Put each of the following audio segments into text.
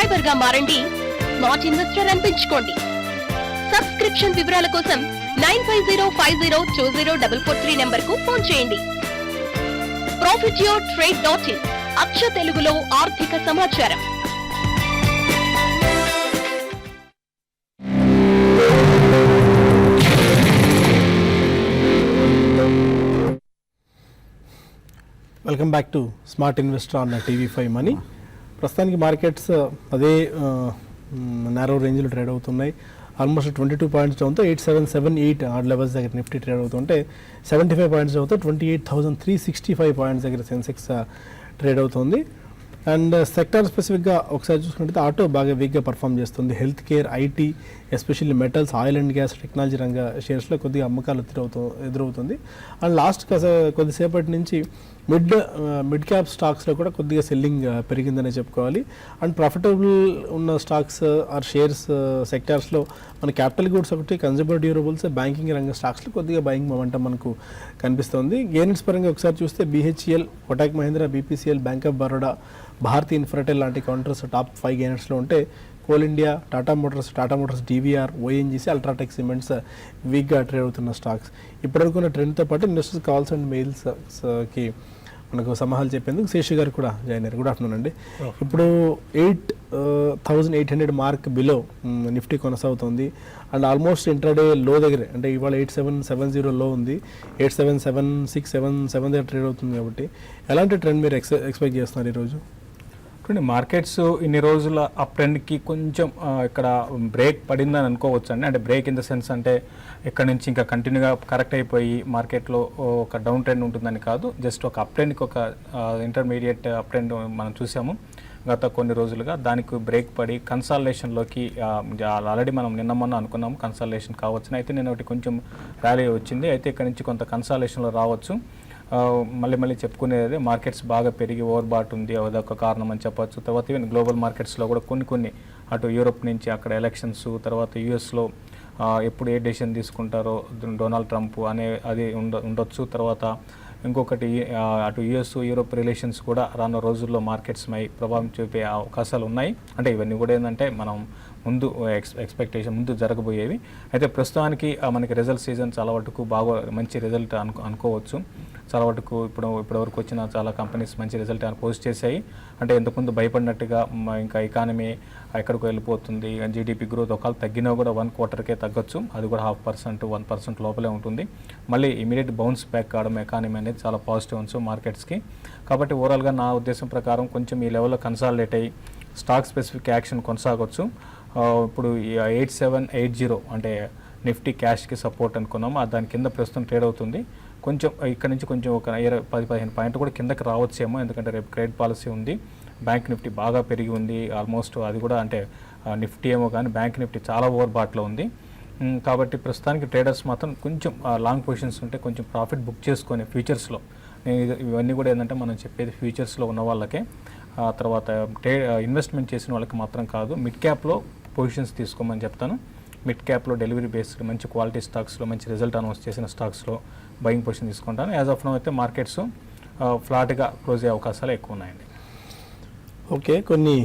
Subscriber గా మారండి, smart investor అనిపించుకోండి. Subscription వివరాల కోసం 9505020443 నెంబర్ కు ఫోన్ చేయండి. profityourtrade.in అక్ష తెలుగులో ఆర్థిక సమాచారం. Welcome back to smart investor on TV5 money. ప్రస్తుతానికి మార్కెట్స్ అదే నారో రేంజ్లో ట్రేడ్ అవుతున్నాయి. ఆల్మోస్ట్ 22 పాయింట్స్ డౌన్తో 8778 ఆ లెవెల్స్ దగ్గర నిఫ్టీ ట్రేడ్ అవుతుంటే 75 పాయింట్స్ డౌన్తో 28,365 పాయింట్స్ దగ్గర సెన్సెక్స్ ట్రేడ్ అవుతుంది. అండ్ సెక్టార్ స్పెసిఫిక్గా ఒకసారి చూసుకుంటే ఆటో బాగా వీక్గా పర్ఫామ్ చేస్తుంది. Health care, IT, especially metals, oil and gas, technology రంగ షేర్స్లో కొద్దిగా అమ్మకాలు ఎదురవుతుంది. అండ్ లాస్ట్ కొద్దిసేపటి నుంచి మిడ్ క్యాప్ స్టాక్స్లో కూడా కొద్దిగా సెల్లింగ్ పెరిగిందనే చెప్పుకోవాలి. అండ్ ప్రాఫిటబుల్ ఉన్న స్టాక్స్ ఆర్ షేర్స్ సెక్టార్స్లో మన క్యాపిటల్ గూడ్స్ ఒకటి, కన్జ్యూమర్ డ్యూరబుల్స్, బ్యాంకింగ్ రంగ స్టాక్స్లో కొద్దిగా బయింగ్ మొమెంటం మనకు కనిపిస్తుంది. గెయిన్స్ పరంగా ఒకసారి చూస్తే BHEL, Kotak Mahindra, BPCL, Bank of Baroda, Bharti Infratel లాంటి కౌంటర్స్ టాప్ 5 గెయినర్స్లో ఉంటే Coal India, Tata Motors, DVR, ONGC, UltraTech Cements వీక్గా ట్రేడ్ అవుతున్న స్టాక్స్. ఇప్పటివరకు ఉన్న ట్రెండ్తో పాటు ఇన్వెస్టర్స్ కాల్స్ అండ్ మెయిల్స్కి మనకు సమాహాలు చెప్పేందుకు శేషి గారు కూడా జాయిన్ అయ్యారు. గుడ్ ఆఫ్టర్నూన్ అండి. ఇప్పుడు 8,800 మార్క్ బిలో నిఫ్టీ కొనసాగుతుంది. అండ్ ఆల్మోస్ట్ ఇంట్రాడే లో దగ్గర, అంటే ఇవాళ 8770 లో ఉంది, 8776, 77 దగ్గర ట్రేడ్ అవుతుంది. కాబట్టి ఎలాంటి ట్రెండ్ మీరు ఎక్స్పెక్ట్ చేస్తున్నారు ఈరోజు? మార్కెట్స్ ఇన్ని రోజుల అప్ ట్రెండ్కి కొంచెం ఇక్కడ బ్రేక్ పడిందని అనుకోవచ్చు అండి. అంటే బ్రేక్ ఇన్ ద సెన్స్ అంటే ఇక్కడ నుంచి ఇంకా కంటిన్యూగా కరెక్ట్ అయిపోయి మార్కెట్లో ఒక డౌన్ ట్రెండ్ ఉంటుందని కాదు, జస్ట్ ఒక అప్ ట్రెండ్కి ఒక ఇంటర్మీడియట్ అప్ ట్రెండ్ మనం చూసాము గత కొన్ని రోజులుగా. దానికి బ్రేక్ పడి కన్సాలిడేషన్లోకి ఆల్రెడీ మనం నిన్న మొన్న అనుకున్నాము కన్సాలిడేషన్ కావచ్చు. అయితే నేను ఒకటి కొంచెం ర్యాలీ వచ్చింది. అయితే ఇక్కడ నుంచి కొంత కన్సాలిడేషన్లో రావచ్చు. మళ్ళీ చెప్పుకునేది మార్కెట్స్ బాగా పెరిగి ఓవర్ బాట్ ఉంది, అదొక కారణం అని చెప్పచ్చు. తర్వాత ఈవెన్ గ్లోబల్ మార్కెట్స్లో కూడా కొన్ని అటు యూరోప్ నుంచి అక్కడ ఎలక్షన్స్, తర్వాత యూఎస్లో ఎప్పుడు ఏ డెసిషన్ తీసుకుంటారో డొనాల్డ్ ట్రంప్ అది ఉండొచ్చు. తర్వాత ఇంకొకటి అటు యుఎస్ యూరోప్ రిలేషన్స్ కూడా రానున్న రోజుల్లో మార్కెట్స్ పై ప్రభావం చూపే అవకాశాలు ఉన్నాయి. అంటే ఇవన్నీ కూడా ఏంటంటే మనం ముందు ఎక్స్పెక్టేషన్ ముందు జరగబోయేవి. అయితే ప్రస్తుతానికి మనకి రిజల్ట్ సీజన్ చాలా వరకు బాగా మంచి రిజల్ట్ అనుకోవచ్చు. చాలా వరకు ఇప్పటివరకు వచ్చిన చాలా కంపెనీస్ మంచి రిజల్ట్ పోస్ట్ చేశాయి. అంటే ఇంతకుముందు భయపడినట్టుగా ఇంకా ఎకానమీ ఎక్కడికి వెళ్ళిపోతుంది, జీడిపి గ్రోత్ ఒకవేళ తగ్గినా కూడా 1 క్వార్టర్కే తగ్గొచ్చు. అది కూడా 0.5%, 1% లోపలే ఉంటుంది. మళ్ళీ ఇమీడియట్ బౌన్స్ బ్యాక్ కావడం ఎకానమీ అనేది చాలా పాజిటివ్ అన్స్ మార్కెట్స్కి. కాబట్టి ఓవరాల్గా నా ఉద్దేశం ప్రకారం కొంచెం ఈ లెవెల్లో కన్సాలిడేట్ అయ్యి స్టాక్ స్పెసిఫిక్ యాక్షన్ కొనసాగొచ్చు. ఇప్పుడు 8780 అంటే నిఫ్టీ క్యాష్కి సపోర్ట్ అనుకున్నాము, దాని కింద ప్రస్తుతం ట్రేడ్ అవుతుంది. కొంచెం ఇక్కడ నుంచి కొంచెం ఒక 10-15 పాయింట్లు కూడా కిందకి రావచ్చేమో, ఎందుకంటే రేపు క్రెడిట్ పాలసీ ఉంది. బ్యాంక్ నిఫ్టీ బాగా పెరిగి ఉంది ఆల్మోస్ట్, అది కూడా అంటే నిఫ్టీ ఏమో కానీ బ్యాంక్ నిఫ్టీ చాలా ఓవర్ బాట్లో ఉంది. కాబట్టి ప్రస్తుతానికి ట్రేడర్స్ మాత్రం కొంచెం లాంగ్ పొజిషన్స్ ఉంటే కొంచెం ప్రాఫిట్ బుక్ చేసుకొని ఫ్యూచర్స్లో, నేను ఇవన్నీ కూడా ఏంటంటే మనం చెప్పేది ఫ్యూచర్స్లో ఉన్న వాళ్ళకే, తర్వాత ఇన్వెస్ట్మెంట్ చేసిన వాళ్ళకి మాత్రం కాదు. మిడ్ క్యాప్లో పొజిషన్స్ తీసుకోమని చెప్తాను. మిడ్ క్యాప్లో డెలివరీ బేస్డ్ మంచి క్వాలిటీ స్టాక్స్లో మంచి రిజల్ట్ అనౌన్స్ చేసిన స్టాక్స్లో బయింగ్ పొజిషన్ తీసుకుంటాను. యాజ్ ఆఫ్ నౌ అయితే మార్కెట్స్ ఫ్లాట్గా క్లోజ్ అయ్యే అవకాశాలు ఎక్కువ ఉన్నాయండి. ఓకే, కొన్ని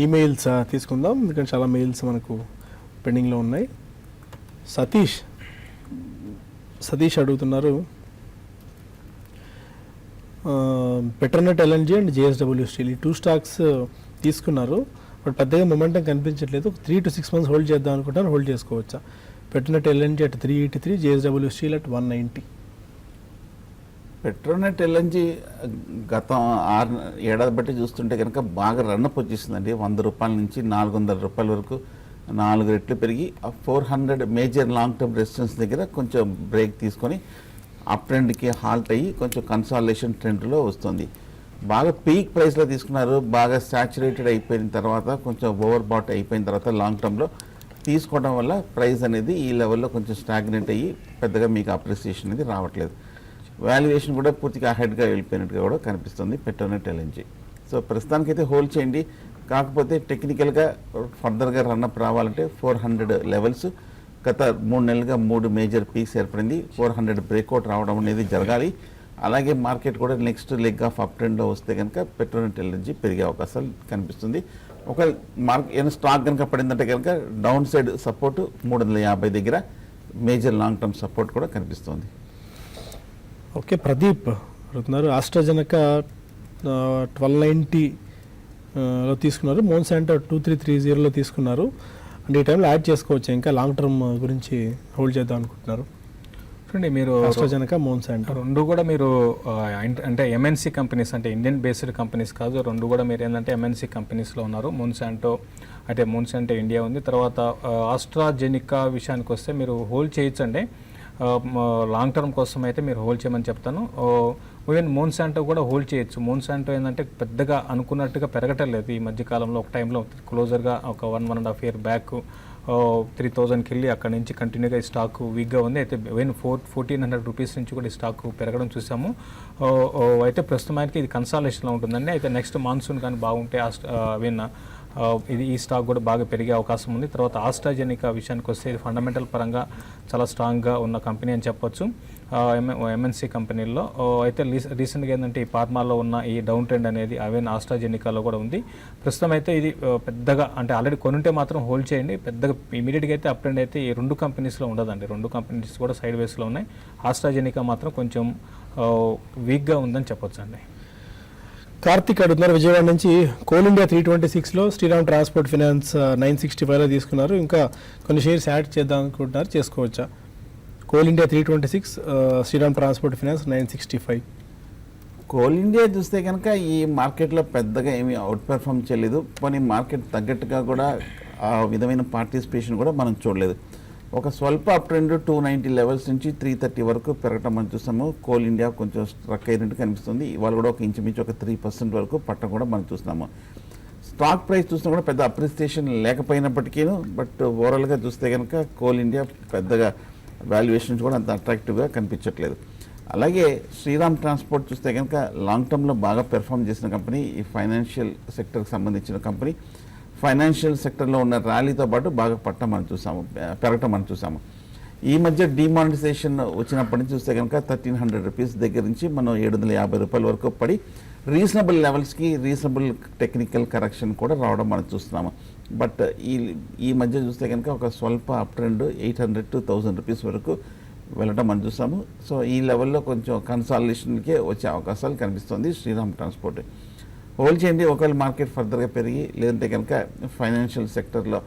ఈమెయిల్స్ తీసుకుందాం, ఎందుకంటే చాలా మెయిల్స్ మనకు పెండింగ్లో ఉన్నాయి. సతీష్ అడుగుతున్నారు, Petronet LNG and JSW steel ఈ 2 స్టాక్స్ తీసుకున్నారు, బట్ పెద్దగా మొమెంటం కనిపించట్లేదు. 3 to 6 months హోల్డ్ చేద్దాం అనుకుంటాను, హోల్డ్ చేసుకోవచ్చా? Petronet LNG at 383, JSW steel at 190. Petronet LNG గత 6 ఏడాది బట్టి చూస్తుంటే కనుక బాగా రన్అప్ వచ్చేసిందండి. 100 రూపాయల నుంచి 400 రూపాయల వరకు 4 రెట్లు పెరిగి 400 మేజర్ లాంగ్ టర్మ్ రెసిస్టెన్స్ దగ్గర కొంచెం బ్రేక్ తీసుకొని అప్ ట్రెండ్కి హాల్ట్ అయ్యి కొంచెం కన్సాలిడేషన్ ట్రెండ్లో వస్తుంది. బాగా పీక్ ప్రైస్లో తీసుకున్నారు, బాగా సాచురేటెడ్ అయిపోయిన తర్వాత కొంచెం ఓవర్ బాట్ అయిపోయిన తర్వాత లాంగ్ టర్మ్లో తీసుకోవడం వల్ల ప్రైస్ అనేది ఈ లెవెల్లో కొంచెం స్టాగ్నెంట్ అయ్యి పెద్దగా మీకు అప్రిసియేషన్ అనేది రావట్లేదు. వాల్యుయేషన్ కూడా పూర్తిగా హెడ్గా వెళ్ళిపోయినట్టుగా కూడా కనిపిస్తుంది పెట్రోనెట్ LNG. సో ప్రస్తుతానికైతే హోల్డ్ చేయండి. కాకపోతే టెక్నికల్గా ఫర్దర్గా రన్అప్ రావాలంటే 400 లెవెల్స్ గత 3 నెలలుగా 3 మేజర్ పీక్స్ ఏర్పడింది. 400 బ్రేక్అవుట్ రావడం అనేది జరగాలి. అలాగే మార్కెట్ కూడా నెక్స్ట్ లెగ్ ఆఫ్ అప్ ట్రెండ్లో వస్తే కనుక పెట్రోనెట్ LNG పెరిగే అవకాశాలు కనిపిస్తుంది. ఒక ఏదైనా స్టాక్ కనుక పడిందంటే కనుక డౌన్ సైడ్ సపోర్ట్ 350 దగ్గర మేజర్ లాంగ్ టర్మ్ సపోర్ట్ కూడా కనిపిస్తుంది. ఓకే, ప్రదీప్ అడుగుతున్నారు ఆస్ట్రాజెనకా 1290 లో తీసుకున్నారు, మోన్సాంటో 2330లో తీసుకున్నారు. అంటే ఈ టైంలో యాడ్ చేసుకోవచ్చు, ఇంకా లాంగ్ టర్మ్ గురించి హోల్డ్ చేద్దాం అనుకుంటున్నారు. చూడండి, మీరు ఆస్ట్రాజెనకా, మోన్సాంటో రెండు కూడా మీరు అంటే ఎంఎన్సీ కంపెనీస్, అంటే ఇండియన్ బేస్డ్ కంపెనీస్ కాదు, రెండు కూడా మీరు ఏంటంటే ఎంఎన్సీ కంపెనీస్లో ఉన్నారు. మోన్సాంటో ఇండియా ఉంది. తర్వాత ఆస్ట్రాజెనికా విషయానికి వస్తే మీరు హోల్డ్ చేయొచ్చండి. లాంగ్ టర్మ్ కోసం అయితే మీరు హోల్డ్ చేయమని చెప్తాను. ఈవెన్ మోన్సాంటో కూడా హోల్డ్ చేయొచ్చు. మోన్సాంటో ఏంటంటే పెద్దగా అనుకున్నట్టుగా పెరగటం లేదు ఈ మధ్యకాలంలో. ఒక టైంలో క్లోజర్గా ఒక 1.5 year బ్యాక్ 3000కి వెళ్ళి అక్కడ నుంచి కంటిన్యూగా ఈ స్టాక్ వీక్గా ఉంది. అయితే 1400 రూపీస్ నుంచి కూడా ఈ స్టాక్ పెరగడం చూసాము. అయితే ప్రస్తుతానికి ఇది కన్సాలేషన్లో ఉంటుందండి. అయితే నెక్స్ట్ మాన్సూన్ కానీ బాగుంటే ఈ స్టాక్ కూడా బాగా పెరిగే అవకాశం ఉంది. తర్వాత ఆస్ట్రాజెనికా విషయానికి వస్తే ఇది ఫండమెంటల్ పరంగా చాలా స్ట్రాంగ్గా ఉన్న కంపెనీ అని చెప్పొచ్చు ఎంఎన్సీ కంపెనీల్లో. అయితే రీసెంట్గా ఏంటంటే ఈ ఫార్మాలో ఉన్న ఈ డౌన్ ట్రెండ్ అనేది ఆస్ట్రాజెనికాలో కూడా ఉంది. ప్రస్తుతం అయితే ఇది పెద్దగా అంటే ఆల్రెడీ కొనుంటే మాత్రం హోల్డ్ చేయండి. పెద్దగా ఇమీడియట్గా అయితే అప్ ట్రెండ్ అయితే ఈ రెండు కంపెనీస్లో ఉండదండి. రెండు కంపెనీస్ కూడా సైడ్ వేస్లో ఉన్నాయి. ఆస్ట్రాజెనికా మాత్రం కొంచెం వీక్గా ఉందని చెప్పొచ్చు అండి. కార్తిక్ అడుగుతున్నారు విజయవాడ నుంచి, కోల్ ఇండియా 326లో, శ్రీరామ్ ట్రాన్స్పోర్ట్ ఫైనాన్స్ 965లో తీసుకున్నారు. ఇంకా కొన్ని షేర్స్ యాడ్ చేద్దాం అనుకుంటున్నారు, చేసుకోవచ్చా? Coal India 326, Shriram transport finance 965. Coal India చూస్తే కనుక ఈ మార్కెట్లో పెద్దగా ఏమీ అవుట్ పెర్ఫామ్ చేయలేదు. కానీ మార్కెట్ తగ్గట్టుగా కూడా ఆ విధమైన పార్టిసిపేషన్ కూడా మనం చూడలేదు. ఒక స్వల్ప అప్ ట్రెండ్ 290 లెవెల్స్ నుంచి 330 వరకు పెరగటం మనం చూస్తాము. కోల్ ఇండియా కొంచెం స్ట్రక్ అయినట్టు కనిపిస్తుంది. ఇవాళ కూడా ఒక ఇంచుమించు ఒక 3% వరకు పట్టం కూడా మనం చూస్తున్నాము. స్టాక్ ప్రైస్ చూసినా కూడా పెద్ద అప్రిసియేషన్ లేకపోయినప్పటికీ, బట్ ఓవరాల్గా చూస్తే కనుక కోల్ ఇండియా పెద్దగా వాల్యుయేషన్స్ కూడా అంత అట్రాక్టివ్గా కనిపించట్లేదు. అలాగే శ్రీరామ్ ట్రాన్స్పోర్ట్ చూస్తే కనుక లాంగ్ టర్మ్లో బాగా పెర్ఫామ్ చేసిన కంపెనీ, ఈ ఫైనాన్షియల్ సెక్టర్కి సంబంధించిన కంపెనీ. ఫైనాన్షియల్ సెక్టర్లో ఉన్న ర్యాలీతో పాటు బాగా పెరగటం మనం చూసాము. ఈ మధ్య డిమానిటైజేషన్ వచ్చినప్పటి నుంచి చూస్తే కనుక 1300 రూపీస్ దగ్గర నుంచి మనం 750 రూపాయల వరకు పడి రీజనబుల్ లెవెల్స్కి రీజనబుల్ టెక్నికల్ కరెక్షన్ కూడా రావడం మనం చూస్తున్నాము. బట్ ఈ మధ్య చూస్తే కనుక ఒక స్వల్ప అప్ ట్రెండ్ 800 to 1000 రూపీస్ వరకు వెళ్ళడం మనం చూస్తాము. సో ఈ లెవెల్లో కొంచెం కన్సాలిడేషన్కే వచ్చే అవకాశాలు కనిపిస్తుంది శ్రీరామ్ ట్రాన్స్పోర్ట్. హోల్డ్ చేయండి. ఒకవేళ మార్కెట్ ఫర్దర్గా పెరిగి, లేదంటే కనుక ఫైనాన్షియల్ సెక్టర్లో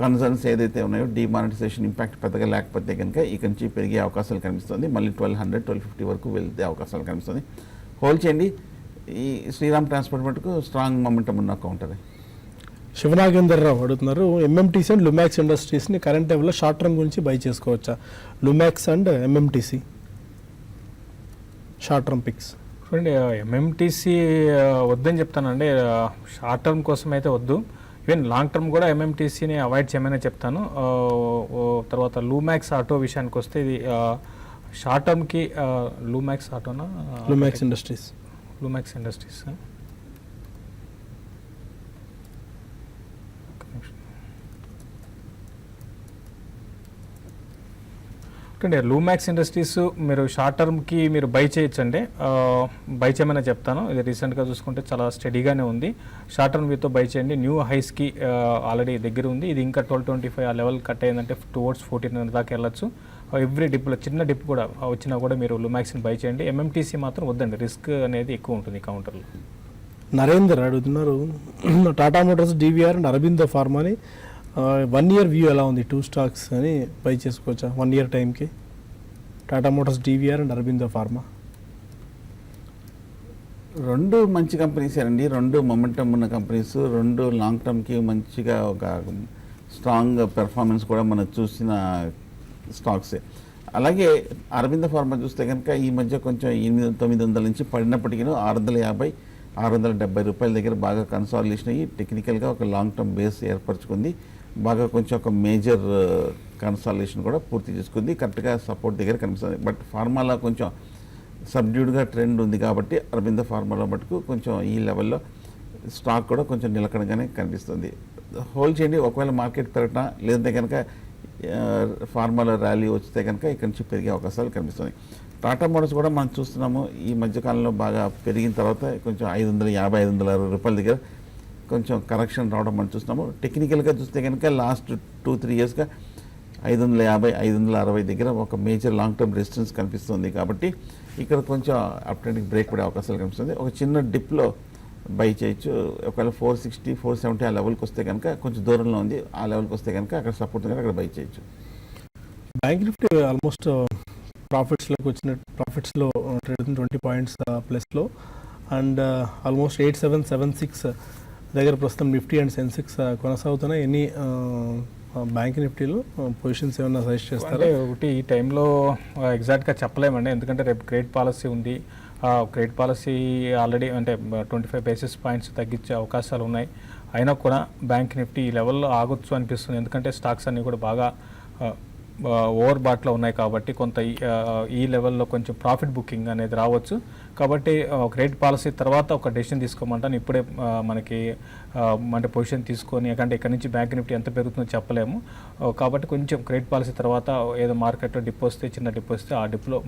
కన్సర్న్స్ ఏదైతే ఉన్నాయో డిమానిటైజేషన్ ఇంపాక్ట్ పెద్దగా లేకపోతే కనుక ఇక నుంచి పెరిగే అవకాశాలు కనిపిస్తుంది. మళ్ళీ 1200-1250 వరకు వెళ్తే అవకాశాలు కనిపిస్తుంది. హోల్డ్ చేయండి. ఈ శ్రీరామ్ ట్రాన్స్పోర్ట్ మటుకు స్ట్రాంగ్ మొమెంటం ఉన్న కౌంటర్. శివనాగేందర్ రావు అడుగుతున్నారు, ఎంఎంటీసీ అండ్ లుమాక్స్ ఇండస్ట్రీస్ని కరెంట్ టైంలో షార్ట్ టర్మ్ గురించి బై చేసుకోవచ్చా? Lumax and MMTC short term picks. చూడండి, ఎంఎంటీసీ వద్దని చెప్తానండి. షార్ట్ టర్మ్ కోసం అయితే వద్దు. ఈవెన్ లాంగ్ టర్మ్ కూడా ఎంఎంటీసీని అవాయిడ్ చేయమని చెప్తాను. తర్వాత లూమాక్స్ ఆటో విషయానికి వస్తే ఇది షార్ట్ టర్మ్కి లూమాక్స్ ఇండస్ట్రీస్ అంటే లూమాక్స్ ఇండస్ట్రీస్ మీరు షార్ట్ టర్మ్కి మీరు బై చేయొచ్చండి. బై చేయమని చెప్తాను. ఇది రీసెంట్గా చూసుకుంటే చాలా స్టడీగానే ఉంది. షార్ట్ టర్మ్ వ్యూతో బై చేయండి. న్యూ హైస్కి ఆల్రెడీ దగ్గర ఉంది. ఇది ఇంకా 1225 ఆ లెవెల్ కట్ అయిందంటే టువర్డ్స్ 1400 దాకా వెళ్ళొచ్చు. ఎవ్రీ డిప్లో చిన్న డిప్ కూడా వచ్చినా కూడా మీరు లూమాక్స్ని బై చేయండి. ఎంఎంటీసీ మాత్రం వద్దండి, రిస్క్ అనేది ఎక్కువ ఉంటుంది కౌంటర్లో. నరేందర్ అడుగుతున్నారు, Tata motors, DVR and Aurobindo ఫార్మాని 1 year వ్యూ ఎలా ఉంది? 2 stocks అని బై చేసుకోవచ్చా 1 year టైంకి? Tata motors, DVR and Aurobindo pharma రెండు మంచి కంపెనీస్ అండి. రెండు మొమెంటమ్ ఉన్న కంపెనీస్. రెండు లాంగ్ టర్మ్కి మంచిగా ఒక స్ట్రాంగ్ పెర్ఫార్మెన్స్ కూడా మనం చూసిన స్టాక్సే. అలాగే అరబిందో ఫార్మా చూస్తే కనుక ఈ మధ్య కొంచెం 800-900 నుంచి పడినప్పటికీ 650-670 రూపాయల దగ్గర బాగా కన్సాలిడేషన్ అయ్యి టెక్నికల్గా ఒక లాంగ్ టర్మ్ బేస్ ఏర్పరచుకుంది. బాగా కొంచెం ఒక మేజర్ కన్సాలిడేషన్ కూడా పూర్తి చేసుకుంది. కరెక్ట్గా సపోర్ట్ దగ్గర కనిపిస్తుంది. బట్ ఫార్మాలో కొంచెం సబ్డ్యూడ్గా ట్రెండ్ ఉంది కాబట్టి అరబిందో ఫార్మాలో మటుకు కొంచెం ఈ లెవెల్లో స్టాక్ కూడా కొంచెం నిలకడగానే కనిపిస్తుంది. హోల్డ్ చేయండి. ఒకవేళ మార్కెట్ పెరగటం లేదంటే కనుక ఫార్మాలో ర్యాలీ వస్తే కనుక ఇక్కడి నుంచి పెరిగే అవకాశాలు కనిపిస్తుంది. టాటా మోటార్స్ కూడా మనం చూస్తున్నాము ఈ మధ్యకాలంలో బాగా పెరిగిన తర్వాత కొంచెం 550-560 రూపాయల దగ్గర కొంచెం కరెక్షన్ రావడం మనం చూస్తున్నాము. టెక్నికల్గా చూస్తే కనుక లాస్ట్ 2-3 ఇయర్స్గా 550, 560 దగ్గర ఒక మేజర్ లాంగ్ టర్మ్ రెసిస్టెన్స్ కనిపిస్తుంది. కాబట్టి ఇక్కడ కొంచెం అప్ ట్రెండ్కి బ్రేక్ పడే అవకాశాలు కనిపిస్తుంది. ఒక చిన్న డిప్లో బై చేయొచ్చు. ఒకవేళ 460, 470 ఆ లెవెల్కి వస్తే కనుక కొంచెం దూరంలో ఉంది, ఆ లెవెల్కి వస్తే కనుక అక్కడ సపోర్ట్ కనుక అక్కడ బై చేయొచ్చు. బ్యాంక్ నిఫ్టీ ఆల్మోస్ట్ ప్రాఫిట్స్లో ట్రేడ్ 20 పాయింట్స్ ప్లస్లో అండ్ ఆల్మోస్ట్ 8776 దగ్గర ప్రస్తుతం నిఫ్టీ అండ్ సెన్సెక్స్ కొనసాగుతున్నాయి. ఎన్ని బ్యాంక్ నిఫ్టీలో పొజిషన్స్ ఏమైనా సజెస్ట్ చేస్తారా? ఒకటి ఈ టైంలో ఎగ్జాక్ట్గా చెప్పలేమండి, ఎందుకంటే రేపు క్రెడిట్ పాలసీ ఉంది. క్రెడిట్ పాలసీ ఆల్రెడీ అంటే 25 బేసిస్ పాయింట్స్ తగ్గించే అవకాశాలు ఉన్నాయి. అయినా కూడా బ్యాంక్ నిఫ్టీ ఈ లెవెల్లో ఆగొచ్చు అనిపిస్తుంది, ఎందుకంటే స్టాక్స్ అన్నీ కూడా బాగా ఓవర్ బాట్లో ఉన్నాయి. కాబట్టి కొంత ఈ లెవెల్లో కొంచెం ప్రాఫిట్ బుకింగ్ అనేది రావచ్చు. కాబట్టి క్రెడిట్ పాలసీ తర్వాత ఒక డెసిషన్ తీసుకోమంటాను. ఇప్పుడే మనకి అంటే పొజిషన్ తీసుకొని, ఎందుకంటే ఇక్కడ నుంచి బ్యాంక్ నిఫ్టీ ఎంత పెరుగుతుందో చెప్పలేము. కాబట్టి కొంచెం క్రెడిట్ పాలసీ తర్వాత ఏదో మార్కెట్లో డిప్ వస్తే, చిన్న డిప్ వస్తే ఆ డిప్లో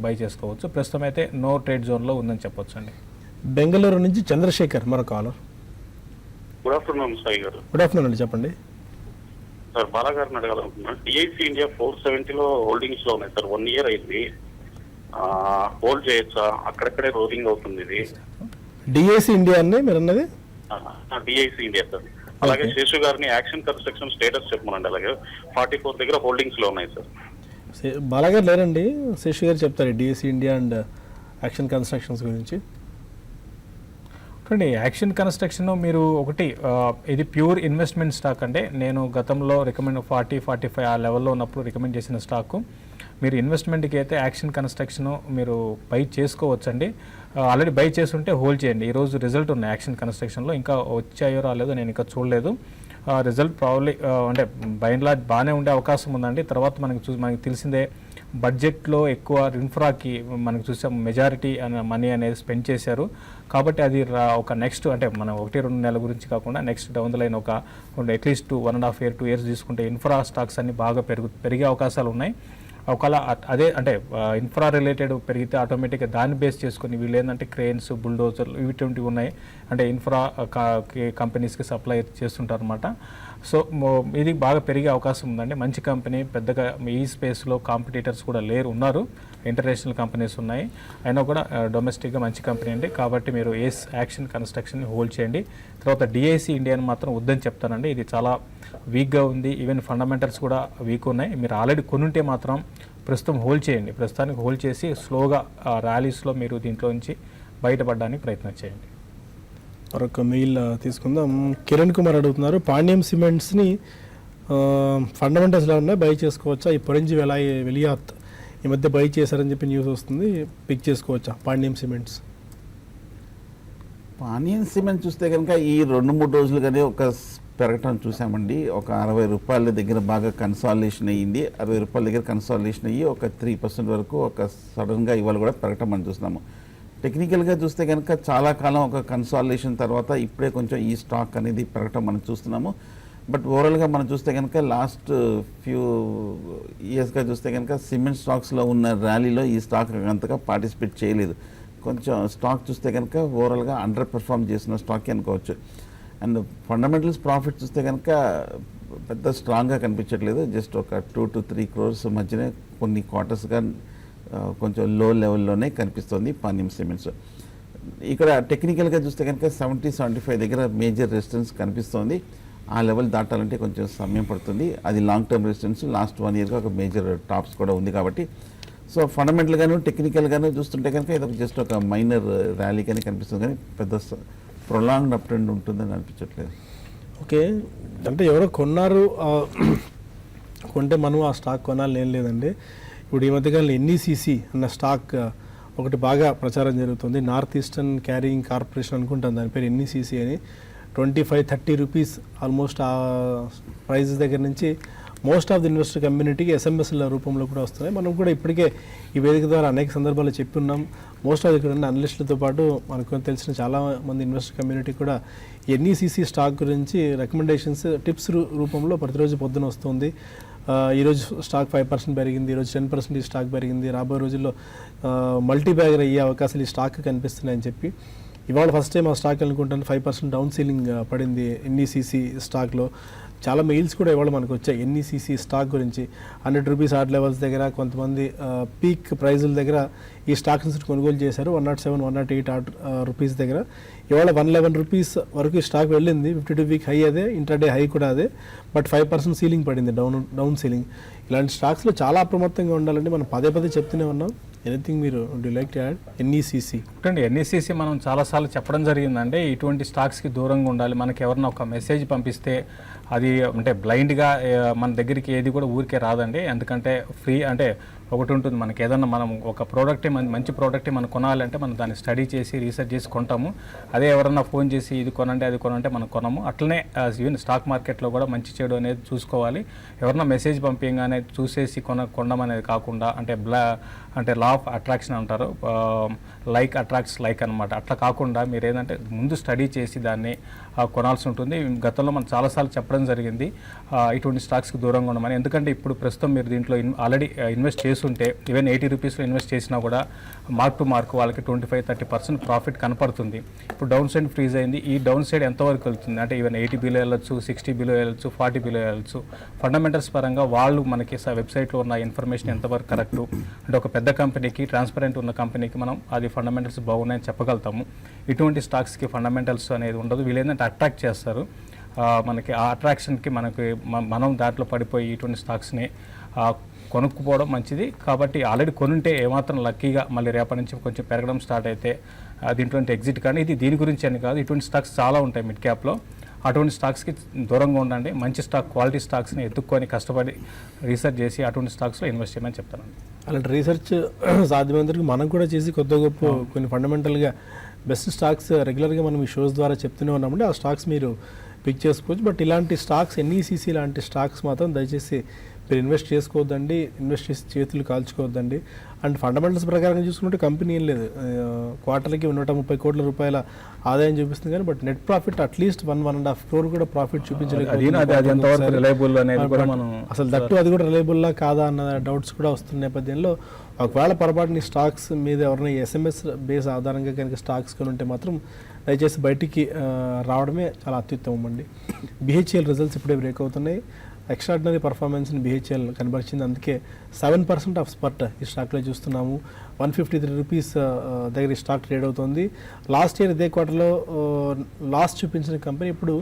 బై చేసుకోవచ్చు. ప్రస్తుతం అయితే నో ట్రేడ్ జోన్లో ఉందని చెప్పొచ్చు అండి. బెంగళూరు నుంచి చంద్రశేఖర్ మరో కాలర్. గుడ్ ఆఫ్టర్నూన్ సాయి గారు. గుడ్ ఆఫ్టర్నూన్ అండి, చెప్పండి. సార్ బాలాగారిని అడగాలనుకున్నాను. డిఐసి ఇండియా 470 హోల్డింగ్స్ లో ఉన్నాయి సార్. 1 ఇయర్ అయింది. హోల్డ్ చేయొచ్చా? అక్కడక్కడే రోలింగ్ అవుతుంది ఇది. డిఐసి ఇండియా అండి మీరు అన్నది? DIC India sir. అలాగే శేషు గారిని యాక్షన్ కన్స్ట్రక్షన్ స్టేటస్ చెప్పమనండి. అలాగే 44 దగ్గర హోల్డింగ్స్ లో ఉన్నాయి సార్. బాలాగారు లేరండి, శేషు గారు చెప్తారు DIC India and action constructions గురించి. చూడండి, యాక్షన్ కన్స్ట్రక్షన్ మీరు ఒకటి ఇది ప్యూర్ ఇన్వెస్ట్మెంట్ స్టాక్ అంటే నేను గతంలో రికమెండ్ 40-45 ఆ లెవెల్లో ఉన్నప్పుడు రికమెండ్ చేసిన స్టాకు. మీరు ఇన్వెస్ట్మెంట్కి అయితే యాక్షన్ కన్స్ట్రక్షన్ మీరు బై చేసుకోవచ్చండి. ఆల్రెడీ బై చేస్తుంటే హోల్డ్ చేయండి. ఈరోజు రిజల్ట్ ఉన్నాయి యాక్షన్ కన్స్ట్రక్షన్లో, ఇంకా వచ్చాయో రాలేదో నేను ఇంకా చూడలేదు. రిజల్ట్ ప్రాబ్లీ అంటే బై అండ్ లార్జ్ బాగానే ఉండే అవకాశం ఉందండి. తర్వాత మనకి తెలిసిందే బడ్జెట్లో ఎక్కువ ఇన్ఫ్రాకి మనకు చూసాం మెజారిటీ మనీ అనేది స్పెండ్ చేశారు. కాబట్టి అది ఒక నెక్స్ట్ అంటే మనం 1-2 నెలల గురించి కాకుండా నెక్స్ట్ డౌన్ ద లైన్ ఒక అట్లీస్ట్ 1.5 year 2 years తీసుకుంటే ఇన్ఫ్రా స్టాక్స్ అన్ని బాగా పెరిగే అవకాశాలు ఉన్నాయి. ఒకవేళ అదే అంటే ఇన్ఫ్రా రిలేటెడ్ పెరిగితే ఆటోమేటిక్గా దాన్ని బేస్ చేసుకొని వీళ్ళు ఏంటంటే క్రెయిన్స్, బుల్డోజర్లు ఇటువంటివి ఉన్నాయి, అంటే ఇన్ఫ్రా కంపెనీస్కి సప్లై చేస్తుంటారు అనమాట. సో ఇది బాగా పెరిగే అవకాశం ఉందండి. మంచి కంపెనీ, పెద్దగా ఈ స్పేస్లో కాంపిటీటర్స్ కూడా ఉన్నారు, ఇంటర్నేషనల్ కంపెనీస్ ఉన్నాయి, అయినా కూడా డొమెస్టిక్గా మంచి కంపెనీ అండి. కాబట్టి మీరు యాక్షన్ కన్స్ట్రక్షన్ని హోల్డ్ చేయండి. తర్వాత డిఐసి ఇండియాని మాత్రం వద్దని చెప్తానండి, ఇది చాలా వీక్గా ఉంది. ఈవెన్ ఫండమెంటల్స్ కూడా వీక్ ఉన్నాయి. మీరు ఆల్రెడీ కొనుంటే మాత్రం ప్రస్తుతం హోల్డ్ చేయండి. ప్రస్తుతానికి హోల్డ్ చేసి స్లోగా ర్యాలీస్లో మీరు దీంట్లో నుంచి బయటపడడానికి ప్రయత్నం చేయండి. మరొక మెయిల్ తీసుకుందాం. కిరణ్ కుమార్ అడుగుతున్నారు, పాండ్యం సిమెంట్స్ని ఫండమెంటల్స్లో ఉన్నాయి, బై చేసుకోవచ్చా? ఈ పొరంజి వెలియాత్ ఈ మధ్య బై చేశారని చెప్పి న్యూస్ వస్తుంది, పిక్ చేసుకోవచ్చా పాండ్యం సిమెంట్స్? పాండ్యం సిమెంట్ చూస్తే కనుక ఈ 2-3 రోజులుగానే ఒక పెరగటం చూసామండి. ఒక 60 రూపాయల దగ్గర బాగా కన్సాలిడేషన్ అయ్యింది. 60 రూపాయల దగ్గర కన్సాలిడేషన్ అయ్యి ఒక 3% వరకు ఒక సడన్గా ఇవాళ కూడా పెరగటం మనం చూస్తున్నాము. టెక్నికల్గా చూస్తే కనుక చాలా కాలం ఒక కన్సాలిడేషన్ తర్వాత ఇప్పుడే కొంచెం ఈ స్టాక్ అనేది పెరగటం మనం చూస్తున్నాము. బట్ ఓవరాల్గా మనం చూస్తే కనుక లాస్ట్ ఫ్యూ ఇయర్స్గా చూస్తే కనుక సిమెంట్ స్టాక్స్లో ఉన్న ర్యాలీలో ఈ స్టాక్ అంతగా పార్టిసిపేట్ చేయలేదు. కొంచెం స్టాక్ చూస్తే కనుక ఓవరాల్గా అండర్ పెర్ఫార్మ్ చేసిన స్టాక్ అనుకోవచ్చు. అండ్ ఫండమెంటల్స్ ప్రాఫిట్ చూస్తే కనుక పెద్ద స్ట్రాంగ్గా కనిపించట్లేదు. జస్ట్ ఒక 2 to 3 crores మధ్యనే కొన్ని క్వార్టర్స్గా కొంచెం లో లెవెల్లోనే కనిపిస్తుంది పాండ్యం సిమెంట్స్. ఇక్కడ టెక్నికల్గా చూస్తే కనుక 70-75 దగ్గర మేజర్ రెసిస్టెన్స్ కనిపిస్తుంది. ఆ లెవెల్ దాటాలంటే కొంచెం సమయం పడుతుంది. అది లాంగ్ టర్మ్ రెసిస్టెన్స్. లాస్ట్ 1 yearగా ఒక మేజర్ టాప్స్ కూడా ఉంది. కాబట్టి సో ఫండమెంటల్గాను టెక్నికల్గాను చూస్తుంటే కనుక ఇది జస్ట్ ఒక మైనర్ ర్యాలీ కానీ కనిపిస్తుంది, కానీ పెద్ద ప్రొలాంగ్డ్ అప్ ట్రెండ్ ఉంటుందని అనిపించట్లేదు. ఓకే, అంటే ఎవరో కొన్నారు, కొంటే మనం ఆ స్టాక్ కొనాలి ఏం లేదండి. ఇప్పుడు ఈ మధ్యకాలంలో ఎన్ఈసిసి అన్న స్టాక్ ఒకటి బాగా ప్రచారం జరుగుతుంది. నార్త్ ఈస్టర్న్ క్యారింగ్ కార్పొరేషన్ అనుకుంటాను దాని పేరు, ఎన్ఈసిసి అని. 25-30 రూపీస్ ఆల్మోస్ట్ ఆ ప్రైజెస్ దగ్గర నుంచి మోస్ట్ ఆఫ్ ది ఇన్వెస్టర్ కమ్యూనిటీకి ఎస్ఎంఎస్ల రూపంలో కూడా వస్తున్నాయి. మనం కూడా ఇప్పటికే ఈ వేదిక ద్వారా అనేక సందర్భాల్లో చెప్పున్నాం. మోస్ట్ ఆఫ్ ఇక్కడ ఉన్న అనలిస్టులతో పాటు మనకు తెలిసిన చాలామంది ఇన్వెస్టర్ కమ్యూనిటీ కూడా ఎన్ఈసిసి స్టాక్ గురించి రికమెండేషన్స్, టిప్స్ రూపంలో ప్రతిరోజు పొద్దున వస్తుంది. ఈరోజు స్టాక్ 5% పెరిగింది, ఈరోజు 10% ఈ స్టాక్ పెరిగింది, రాబోయే రోజుల్లో మల్టీ బ్యాగర్ అయ్యే అవకాశాలు ఈ స్టాక్ కనిపిస్తున్నాయని చెప్పి ఇవాళ ఫస్ట్ టైం ఆ స్టాక్ అనుకుంటాను 5% డౌన్ సీలింగ్ పడింది ఎన్ఈసిసి స్టాక్లో. చాలా మెయిల్స్ కూడా ఇవాళ మనకు వచ్చాయి ఎన్ఈసిసి స్టాక్ గురించి. 100 రూపీస్ ఆర్డ్ లెవెల్స్ దగ్గర కొంతమంది పీక్ ప్రైజుల దగ్గర ఈ స్టాక్స్ కొనుగోలు చేశారు. 107, 108 ఆర్డ్ రూపీస్ దగ్గర. ఇవాళ 111 రూపీస్ వరకు ఈ స్టాక్ వెళ్ళింది. 52 వీక్ హై అదే, ఇంటర్డే హై కూడా అదే. బట్ 5% సీలింగ్ పడింది, డౌన్ సీలింగ్. ఇలాంటి స్టాక్స్లో చాలా అప్రమత్తంగా ఉండాలండి. మనం పదే చెప్తూనే ఉన్నాం. ఎనీథింగ్ మీరు do like to add? NECC అంటే ఎన్ఈసిసి మనం చాలాసార్లు చెప్పడం జరిగిందంటే ఇటువంటి స్టాక్స్కి దూరంగా ఉండాలి. మనకి ఎవరన్నా ఒక మెసేజ్ పంపిస్తే అది అంటే బ్లైండ్గా మన దగ్గరికి ఏది కూడా ఊరికే రాదండి. ఎందుకంటే ఫ్రీ అంటే ఒకటి ఉంటుంది, మనకి ఏదన్నా మనం ఒక ప్రోడక్టే మంచి ప్రోడక్టే మనం కొనాలంటే మనం దాన్ని స్టడీ చేసి రీసెర్చ్ చేసి కొంటాము. అదే ఎవరన్నా ఫోన్ చేసి ఇది కొనండి అది కొనంటే మనం కొనము. అట్లనే ఈవెన్ స్టాక్ మార్కెట్లో కూడా మంచి చెడు అనేది చూసుకోవాలి. ఎవరన్నా మెసేజ్ పంపించగానే చూసేసి కొనడం అనేది కాకుండా అంటే లా ఆఫ్ అట్రాక్షన్ అంటారు, లైక్ అట్రాక్ట్స్ లైక్ అనమాట. అట్లా కాకుండా మీరు ఏంటంటే ముందు స్టడీ చేసి దాన్ని కొనాల్సి ఉంటుంది. గతంలో మనం చాలాసార్లు చెప్పడం జరిగింది ఇటువంటి స్టాక్స్కి దూరంగా ఉండమని. ఎందుకంటే ఇప్పుడు ప్రస్తుతం మీరు దీంట్లో ఆల్రెడీ ఇన్వెస్ట్ చేస్తుంటే ఈవెన్ 80 రూపీస్లో ఇన్వెస్ట్ చేసినా కూడా మార్క్ టు మార్క్ వాళ్ళకి 25-30% ప్రాఫిట్ కనపడుతుంది. ఇప్పుడు డౌన్ సైడ్ ఫ్రీజ్ అయింది. ఈ డౌన్ సైడ్ ఎంతవరకు వెళ్తుంది అంటే ఈవెన్ 80 బిలో వెళ్ళొచ్చు, 60 బిలో వెళ్ళొచ్చు, 40 బిలో వెళ్ళొచ్చు. ఫండమెంటల్స్ పరంగా వాళ్ళు మనకి వెబ్సైట్లో ఉన్న ఇన్ఫర్మేషన్ ఎంతవరకు కరెక్టు అంటే ఒక పెద్ద కంపెనీకి ట్రాన్స్పరెంట్ ఉన్న కంపెనీకి మనం అది ఫండమెంటల్స్ బాగున్నాయని చెప్పగలుగుతాము. ఇటువంటి స్టాక్స్కి ఫండమెంటల్స్ అనేది ఉండదు. వీళ్ళు ఏంటంటే అట్రాక్ట్ చేస్తారు. మనకి ఆ అట్రాక్షన్కి మనం దాంట్లో పడిపోయి ఇటువంటి స్టాక్స్ని కొనుక్కుపోవడం మంచిది. కాబట్టి ఆల్రెడీ కొనుంటే ఏమాత్రం లక్కీగా మళ్ళీ రేపటి నుంచి కొంచెం పెరగడం స్టార్ట్ అయితే దీంట్లో ఎగ్జిట్. కానీ ఇది దీని గురించి అని కాదు, ఇటువంటి స్టాక్స్ చాలా ఉంటాయి మిడ్ క్యాప్లో. అటువంటి స్టాక్స్కి దూరంగా ఉండండి. మంచి స్టాక్, క్వాలిటీ స్టాక్స్ని ఎత్తుక్కొని కష్టపడి రీసెర్చ్ చేసి అటువంటి స్టాక్స్లో ఇన్వెస్ట్ చేయమని చెప్తానండి. అలాంటి రీసెర్చ్ సాధ్యమైనంతవరకు మనం కూడా చేసి కొత్త గొప్ప కొన్ని ఫండమెంటల్గా బెస్ట్ స్టాక్స్ రెగ్యులర్గా మనం ఈ షోస్ ద్వారా చెప్తూనే ఉన్నామంటే ఆ స్టాక్స్ మీరు పిక్ చేసుకోవచ్చు. బట్ ఇలాంటి స్టాక్స్ ఎన్ఈసిసి లాంటి స్టాక్స్ మాత్రం దయచేసి మీరు ఇన్వెస్ట్ చేసుకోవద్దండి, ఇన్వెస్ట్ చేసి చేతులు కాల్చుకోవద్దండి. అండ్ ఫండమెంటల్స్ ప్రకారం చూసుకుంటే కంపెనీ ఏం లేదు, క్వార్టర్కి 130 కోట్ల రూపాయల ఆదాయం చూపిస్తుంది కానీ but net profit at least 1.5 crore కూడా ప్రాఫిట్ చూపించలేదు. అసలు దట్టు అది కూడా రిలయబుల్లా కాదా అన్న డౌట్స్ కూడా వస్తున్న నేపథ్యంలో ఒకవేళ పొరపాటుని స్టాక్స్ మీద ఎవరైనా ఎస్ఎంఎస్ బేస్ ఆధారంగా కనుక స్టాక్స్ కొని ఉంటే మాత్రం దయచేసి బయటికి రావడమే చాలా అత్యుత్తమం అండి. బిహెచ్ఎల్ రిజల్ట్స్ ఇప్పుడే బ్రేక్ అవుతున్నాయి. ఎక్స్ట్రాడినరీ పర్ఫార్మెన్స్ని బిహెచ్ఎల్ కనబరిచింది. అందుకే 7% ఆఫ్ స్పర్ట్ ఈ స్టాక్లో చూస్తున్నాము. 153 రూపీస్ దగ్గర ఈ స్టాక్ ట్రేడ్ అవుతుంది. లాస్ట్ ఇయర్ ఇదే క్వార్టర్లో లాస్ చూపించిన కంపెనీ ఇప్పుడు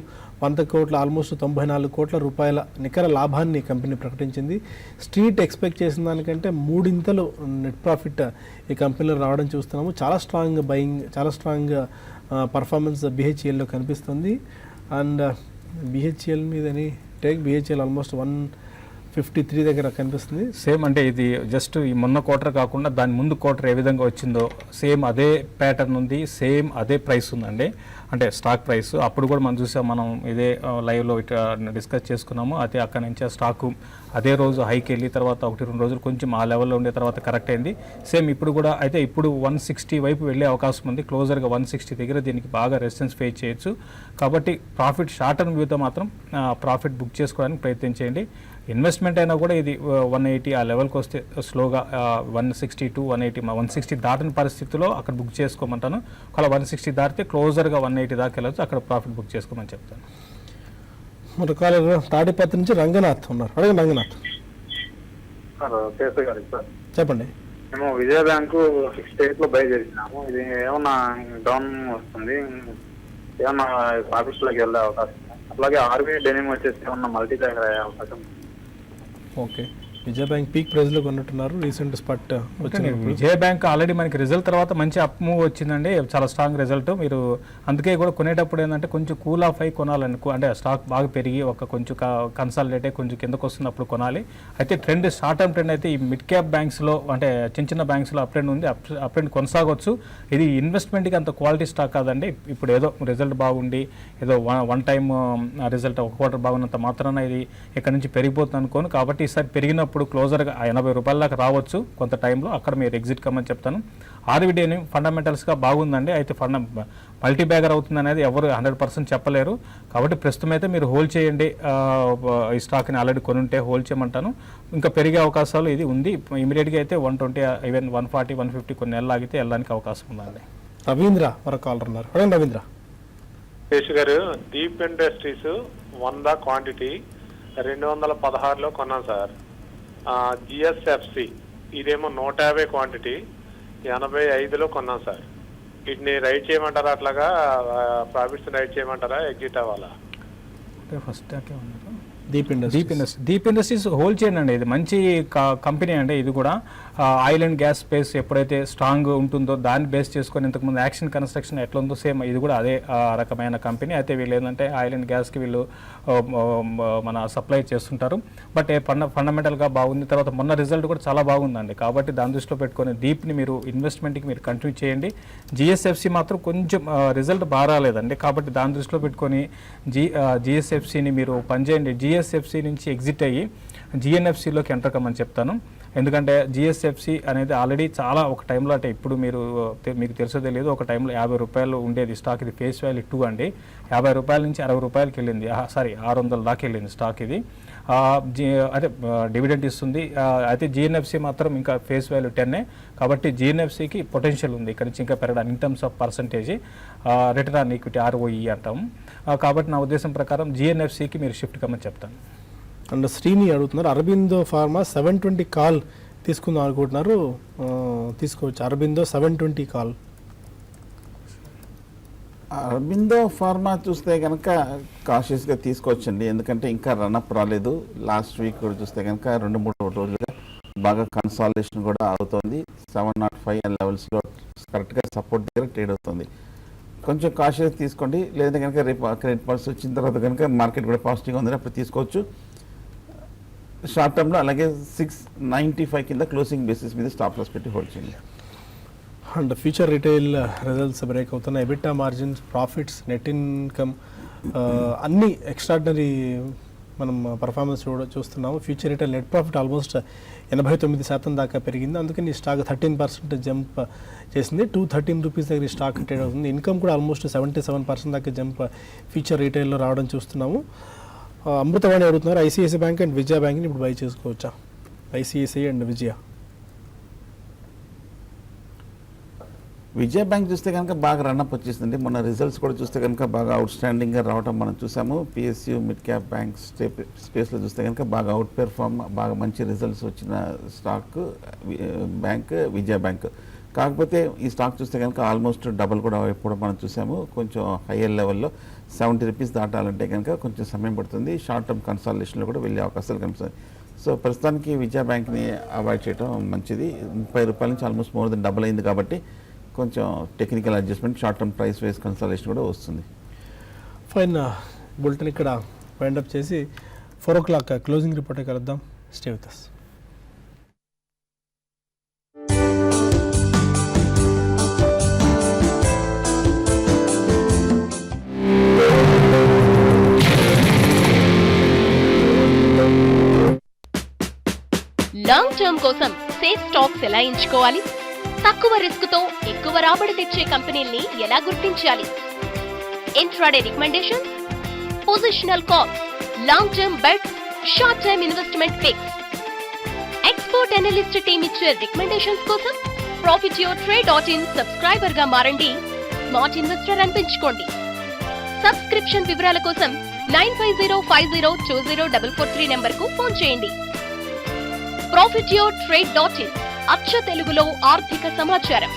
100 కోట్ల ఆల్మోస్ట్ 94 కోట్ల రూపాయల నికర లాభాన్ని కంపెనీ ప్రకటించింది. స్ట్రీట్ ఎక్స్పెక్ట్ చేసిన దానికంటే 3 ఇంతలు నెట్ ప్రాఫిట్ ఈ కంపెనీలో రావడం చూస్తున్నాము. చాలా స్ట్రాంగ్ బయింగ్, చాలా స్ట్రాంగ్ పర్ఫార్మెన్స్ బిహెచ్ఎల్లో కనిపిస్తుంది. అండ్ బిహెచ్ఎల్ మీదని టేక్ బిహెచ్ఎల్ ఆల్మోస్ట్ 153 దగ్గర కనిపిస్తుంది. సేమ్ అంటే ఇది జస్ట్ ఈ మొన్న క్వార్టర్ కాకుండా దాని ముందు క్వార్టర్ ఏ విధంగా వచ్చిందో సేమ్ అదే ప్యాటర్న్ ఉంది, సేమ్ అదే ప్రైస్ ఉందండి. అంటే స్టాక్ ప్రైస్ అప్పుడు కూడా మనం చూసాం, మనం ఇదే లైవ్లో డిస్కస్ చేసుకున్నాము. అదే అక్కడ నుంచి ఆ స్టాకు అదే రోజు హైకి వెళ్ళి తర్వాత 1-2 రోజులు కొంచెం ఆ లెవెల్లో ఉండే తర్వాత కరెక్ట్ అయింది. సేమ్ ఇప్పుడు కూడా అయితే ఇప్పుడు 160 వైపు వెళ్ళే అవకాశం ఉంది. క్లోజర్గా 160 దగ్గర దీనికి బాగా రెసిస్టెన్స్ ఫేస్ చేయొచ్చు. కాబట్టి ప్రాఫిట్ షార్ట్ టర్మ్ వ్యూతో మాత్రం ప్రాఫిట్ బుక్ చేసుకోవడానికి ప్రయత్నించేయండి. ఇన్వెస్ట్మెంట్ అయినా కూడా ఇది 180 ఆ లెవెల్కి వస్తే స్లోగా 160 to 180 160 దాటిన పరిస్థితిలో అక్కడ బుక్ చేసుకోమంటాను. ఒకవేళ 160 దాటితే క్లోజర్గా 180 దాకా వెళ్ళచ్చు, అక్కడ ప్రాఫిట్ బుక్ చేసుకోమని చెప్తాను. మన కాలేజ్ తాడిపత్రి నుంచి రంగనాథ్ ఉన్నారు. అడగండి రంగనాథ్. సార్ చెప్పండి. మేము విజయ బ్యాంకు 68 లో బై చేసినాము. ఇది ఏమన్నా డౌన్ వస్తుంది, ఏమన్నా ఆఫీస్లోకి వెళ్ళే అవకాశం, అట్లాగే ఆర్బీఐ డెనిమ్ వచ్చేసి ఏమన్నా మల్టీ బ్యాగర్ అయ్యే అవకాశం. ఓకే, విజయ బ్యాంక్ పీక్ ప్రైస్లో కొన్నట్టున్నారు. రీసెంట్ స్పాట్ వచ్చింది. విజయ బ్యాంక్ ఆల్రెడీ మనకి రిజల్ట్ తర్వాత మంచి అప్ మూవ్ వచ్చిందండి, చాలా స్ట్రాంగ్ రిజల్ట్. మీరు అందుకే కూడా కొనేటప్పుడు ఏంటంటే కొంచెం కూల్ ఆఫ్ అయి కొనాలని, అంటే స్టాక్ బాగా పెరిగి ఒక కొంచెం కన్సాలిడేట్ అయ్యి కొంచెం కిందకు వస్తున్నప్పుడు కొనాలి. అయితే ట్రెండ్ షార్ట్ టర్మ్ ట్రెండ్ అయితే ఈ మిడ్ క్యాప్ బ్యాంక్స్లో అంటే చిన్న బ్యాంక్స్లో అప్ ట్రెండ్ ఉంది, అప్ ట్రెండ్ కొనసాగొచ్చు. ఇది ఇన్వెస్ట్మెంట్కి అంత క్వాలిటీ స్టాక్ కాదండి. ఇప్పుడు ఏదో రిజల్ట్ బాగుండి ఏదో వన్ టైం రిజల్ట్ ఒక క్వార్టర్ బాగున్నంత మాత్రాన ఇది ఇక్కడ నుంచి పెరిగిపోతుంది అనుకోను. కాబట్టి ఈసారి పెరిగినప్పుడు క్లోజర్గా 80 రూపాయల దాకా రావచ్చు కొంత టైంలో, అక్కడ మీరు ఎగ్జిట్ కమ్మని చెప్తాను. ఆర్బీఐని ఫండమెంటల్స్గా బాగుందండి. అయితే మల్టీ బ్యాగర్ అవుతుంది అనేది ఎవరు 100% చెప్పలేరు. కాబట్టి ప్రస్తుతం అయితే మీరు హోల్డ్ చేయండి. ఈ స్టాక్ని ఆల్రెడీ కొనుంటే హోల్డ్ చేయమంటాను. ఇంకా పెరిగే అవకాశాలు ఇది ఉంది. ఇమీడియట్గా అయితే 120 ఈవెన్ 140 150 కొన్ని నెలలు ఆగితే వెళ్ళడానికి అవకాశం ఉందండి. రవీంద్ర మరొక కాలర్ ఉన్నారు. అడగండి రవీంద్ర. శేష్ గారు, దీప్ ఇండస్ట్రీస్ 100 క్వాంటిటీ 216లో కొన్నాను సార్. జిఎస్ఎఫ్సి ఇదేమో 150 క్వాంటిటీ 85లో కొన్నాను సార్. వీటిని రైట్ చేయమంటారా, అట్లాగా ప్రాఫిట్స్ రైట్ చేయమంటారా, ఎగ్జిట్ అవ్వాలా? ఫస్ట్ ఉన్నారు దీప్ ఇండస్ట్రీస్ హోల్డ్ చేయండి అండి. ఇది మంచి కంపెనీ అండి. ఇది కూడా ఆయిల్ అండ్ గ్యాస్ స్పేస్ ఎప్పుడైతే స్ట్రాంగ్ ఉంటుందో దాన్ని బేస్ చేసుకొని ఇంతకుముందు యాక్షన్ కన్స్ట్రక్షన్ ఎట్లా ఉందో సేమ్ ఇది కూడా అదే రకమైన కంపెనీ. అయితే వీళ్ళు ఏంటంటే ఆయిల్ అండ్ గ్యాస్కి వీళ్ళు మన సప్లై చేస్తుంటారు. బట్ ఫండమెంటల్గా బాగుంది. తర్వాత మొన్న రిజల్ట్ కూడా చాలా బాగుందండి. కాబట్టి దాని దృష్టిలో పెట్టుకొని దీప్ని మీరు ఇన్వెస్ట్మెంట్కి మీరు కంటిన్యూ చేయండి. జిఎస్ఎఫ్సి మాత్రం కొంచెం రిజల్ట్ బాగా రాలేదండి. కాబట్టి దాని దృష్టిలో పెట్టుకొని జిఎస్ఎఫ్సిని మీరు పనిచేయండి. జిఎస్ఎఫ్సి నుంచి ఎగ్జిట్ అయ్యి జిఎన్ఎఫ్సిలోకి ఎంటర్ కమ్మని చెప్తాను. ఎందుకంటే జిఎస్ఎఫ్సి అనేది ఆల్రెడీ చాలా ఒక టైంలో, అంటే ఇప్పుడు మీకు తెలుసో తెలియదు, ఒక టైంలో 50 రూపాయలు ఉండేది స్టాక్. ఇది ఫేస్ వాల్యూ 2 అండి. 50 రూపాయల నుంచి 60 రూపాయలకి వెళ్ళింది. 600 దాకా వెళ్ళింది స్టాక్. ఇది అదే డివిడెంట్ ఇస్తుంది. అయితే జిఎన్ఎఫ్సి మాత్రం ఇంకా ఫేస్ వాల్యూ 10. కాబట్టి జిఎన్ఎఫ్సికి పొటెన్షియల్ ఉంది ఇక్కడ నుంచి ఇంకా పెరగడానికి in terms of percentage return on equity ROE అంటాం. కాబట్టి నా ఉద్దేశం ప్రకారం జిఎన్ఎఫ్సికి మీరు షిఫ్ట్ కమ్మని చెప్తాను. అండ్ శ్రీని అడుగుతున్నారు, అరబిందో ఫార్మా 720 కాల్ తీసుకుందాం అనుకుంటున్నారు, తీసుకోవచ్చు. అరబిందో 720 కాల్. అరబిందో ఫార్మా చూస్తే కనుక కాషియస్గా తీసుకోవచ్చండి. ఎందుకంటే ఇంకా రన్అప్ రాలేదు. లాస్ట్ వీక్ కూడా చూస్తే కనుక 2-3 రోజులుగా బాగా కన్సాలిడేషన్ కూడా అవుతుంది. 705 లెవెల్స్లో కరెక్ట్గా సపోర్ట్ దగ్గర ట్రేడ్ అవుతుంది. కొంచెం కాషియస్ తీసుకోండి. లేదంటే కనుక రేపు క్రెడిట్ పాలసీ వచ్చిన తర్వాత కనుక మార్కెట్ కూడా పాజిటివ్గా ఉంది, అప్పుడు తీసుకోవచ్చు షార్ట్ టర్మ్లో. అలాగే 695 కింద క్లోజింగ్ బేసిస్ మీద స్టాప్ లాస్ పెట్టి హోల్డ్ చేయండి. And future retail results break అవుతున్నాయి. EBITDA margins, profits, net income అన్ని ఎక్స్ట్రాడినరీ మనం పర్ఫార్మెన్స్ చూస్తున్నాము. Future retail net profit almost 89% దాకా పెరిగింది. అందుకని ఈ స్టాక్ 13% జంప్ చేసింది. 213 రూపీస్ దగ్గర ఈ స్టాక్ ట్రేడ్ అవుతుంది. ఇన్కమ్ కూడా ఆల్మోస్ట్ 77% దాకా జంప్ ఫ్యూచర్ రిటైల్లో రావడం చూస్తున్నాము. అమృతవాణి అడుగుతున్నారు, ఐసిఐసిఐ బ్యాంక్ అండ్ విజయ బ్యాంక్ని ఇప్పుడు బై చేసుకోవచ్చా? ఐసిఐసిఐ అండ్ విజయ బ్యాంక్ చూస్తే కనుక బాగా రన్అప్ వచ్చేసిందండి. మొన్న రిజల్ట్స్ కూడా చూస్తే కనుక బాగా అవుట్ స్టాండింగ్గా రావడం మనం చూసాము. పిఎస్యు మిడ్ క్యాప్ బ్యాంక్ స్పేస్లో చూస్తే కనుక బాగా అవుట్ పెర్ఫార్మ్, బాగా మంచి రిజల్ట్స్ వచ్చిన స్టాక్ బ్యాంక్ విజయ బ్యాంక్. కాకపోతే ఈ స్టాక్ చూస్తే కనుక ఆల్మోస్ట్ డబల్ కూడా ఎప్పుడు మనం చూసాము. కొంచెం హయ్యర్ లెవెల్లో 70 రూపీస్ దాటాలంటే కనుక కొంచెం సమయం పడుతుంది. షార్ట్ టర్మ్ కన్సాలిడేషన్లో కూడా వెళ్ళే అవకాశాలు కనిపిస్తుంది. సో ప్రస్తుతానికి విజయ బ్యాంక్ని అవాయిడ్ చేయడం మంచిది. 30 రూపాయల నుంచి ఆల్మోస్ట్ మోర్ దెన్ డబల్ అయింది. కాబట్టి కొంచెం technical adjustment, short term price wise consolidation కూడా వస్తుంది. ఫైన్. బులెటిన్ ఇక్కడ వైండప్ చేసి 4 o'clock క్లోజింగ్ రిపోర్ట్ కలుద్దాం. Stay with us. Long term కోసం సేఫ్ స్టాక్స్ ఎలా ఎంచుకోవాలి? తక్కువ రిస్క్ తో ఎక్కువ రాబడి తెచ్చే కంపెనీల్ని ఎలా గుర్తించాలి? Intraday recommendations, positional calls, long term bets, short term investment picks. Expert analyst team ఇచ్చే రికమెండేషన్స్ కోసం profityourtrade.in సబ్స్క్రైబర్ గా మారండి. Smart investor అనిపించుకోండి. సబ్స్క్రిప్షన్ వివరాల కోసం 9505020443 నంబర్ కు ఫోన్ చేయండి. profityourtrade.in అచ్చ తెలుగులో ఆర్థిక సమాచారం.